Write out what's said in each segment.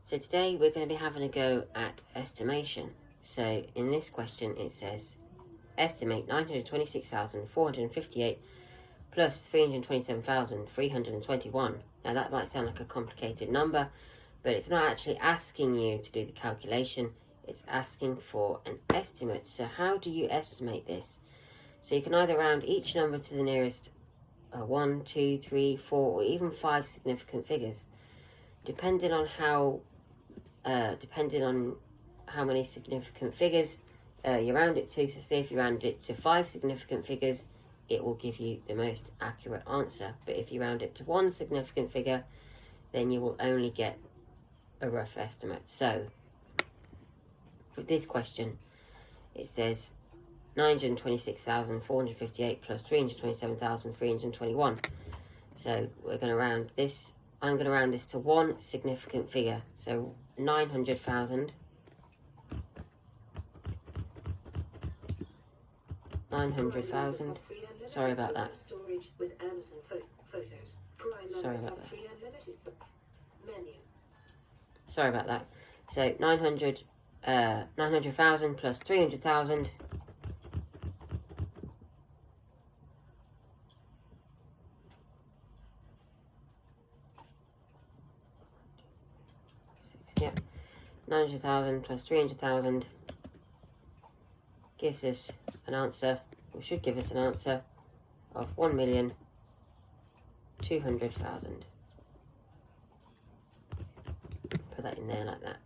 So today we're going to be having a go at estimation. So in this question it says, estimate 926,458 plus 327,321. Now that might sound like a complicated number, but it's not actually asking you to do the calculation, it's asking for an estimate. So how do you estimate this? So you can either round each number to the nearest 1, 2, 3, 4, or even 5 significant figures, depending on how many significant figures you round it to. So say if you round it to 5 significant figures, it will give you the most accurate answer. But if you round it to 1 significant figure, then you will only get a rough estimate. So with this question, it says 926,458 plus 327,321. So we're going to round this. I'm going to round this to 1 significant figure. So 900,000. 900,000. Sorry about that. Sorry about that. Sorry about that. So 900,000 plus 300,000. Yeah, 900,000 plus 300,000 gives us an answer, or should give us an answer, of 1,200,000. Put that in there like that.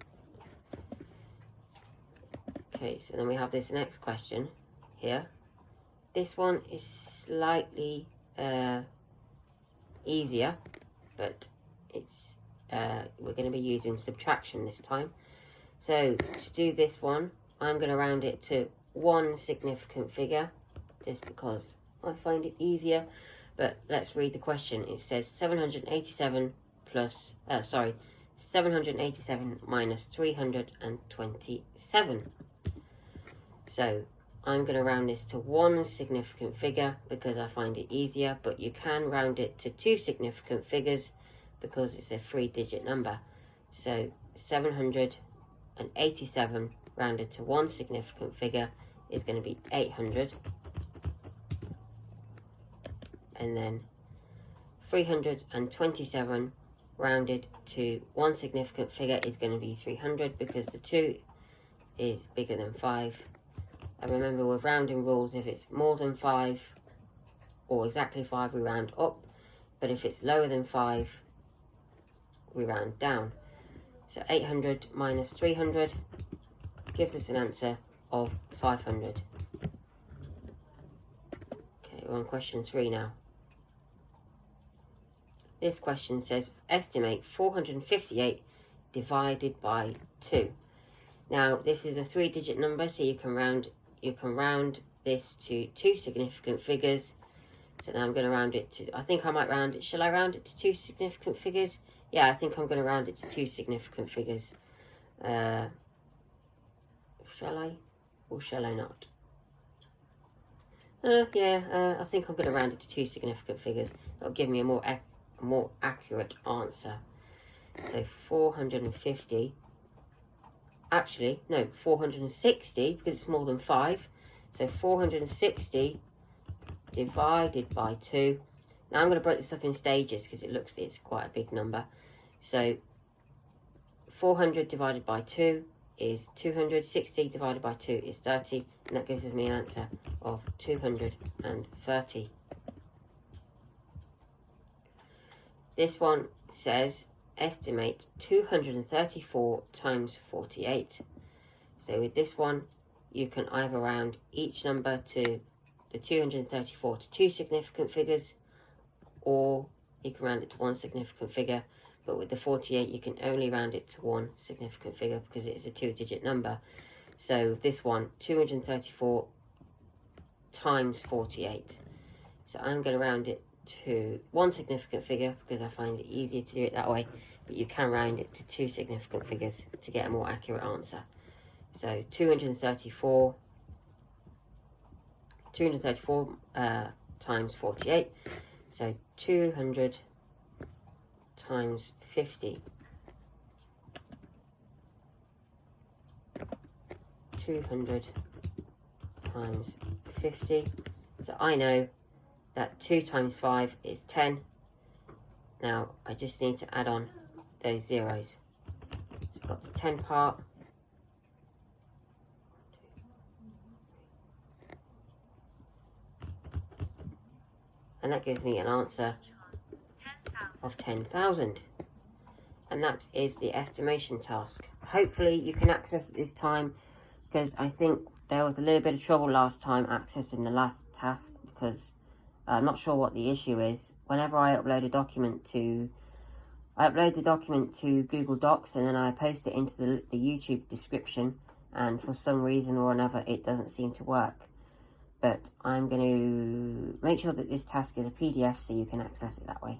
Okay, so then we have this next question here. This one is slightly easier, but it's we're going to be using subtraction this time. So to do this one, I'm going to round it to 1 significant figure, just because I find it easier. But let's read the question. It says 787 minus 327. So I'm going to round this to 1 significant figure because I find it easier, but you can round it to 2 significant figures because it's a 3-digit number. So 787 rounded to 1 significant figure is going to be 800. And then 327 rounded to 1 significant figure is going to be 300 because the 2 is bigger than 5. And remember, with rounding rules, if it's more than 5 or exactly 5, we round up. But if it's lower than 5, we round down. So 800 minus 300 gives us an answer of 500. Okay, we're on question 3 now. This question says, estimate 458 divided by 2. Now, this is a 3-digit number, so you can round this to 2 significant figures. So now I'm going to round it to, I think I might round it, shall I round it to 2 significant figures? Yeah, I think I'm going to round it to 2 significant figures. Shall I? Or shall I not? I think I'm going to round it to 2 significant figures. That'll give me a more accurate answer. So 450. Actually, no, 460 because it's more than 5. So 460 divided by 2. Now I'm going to break this up in stages because it's quite a big number. So 400 divided by 2 is 200. 60 divided by 2 is 30. And that gives me an answer of 230. This one says, estimate 234 times 48. So with this one, you can either round each number to the 234 to 2 significant figures, or you can round it to 1 significant figure. But with the 48, you can only round it to 1 significant figure because it is a 2-digit number. So this one, 234 times 48. So I'm going to round it to 1 significant figure because I find it easier to do it that way. But you can round it to 2 significant figures to get a more accurate answer. So 234 times 48. So 200 times 50 200 times 50. So I know that 2 times 5 is 10. Now I just need to add on those zeros. So I've got the 10 part. And that gives me an answer of 10,000. And that is the estimation task. Hopefully you can access it this time, because I think there was a little bit of trouble last time accessing the last task, because I'm not sure what the issue is. Whenever I upload the document to Google Docs, and then I post it into the YouTube description, and for some reason or another it doesn't seem to work. But I'm going to make sure that this task is a PDF so you can access it that way.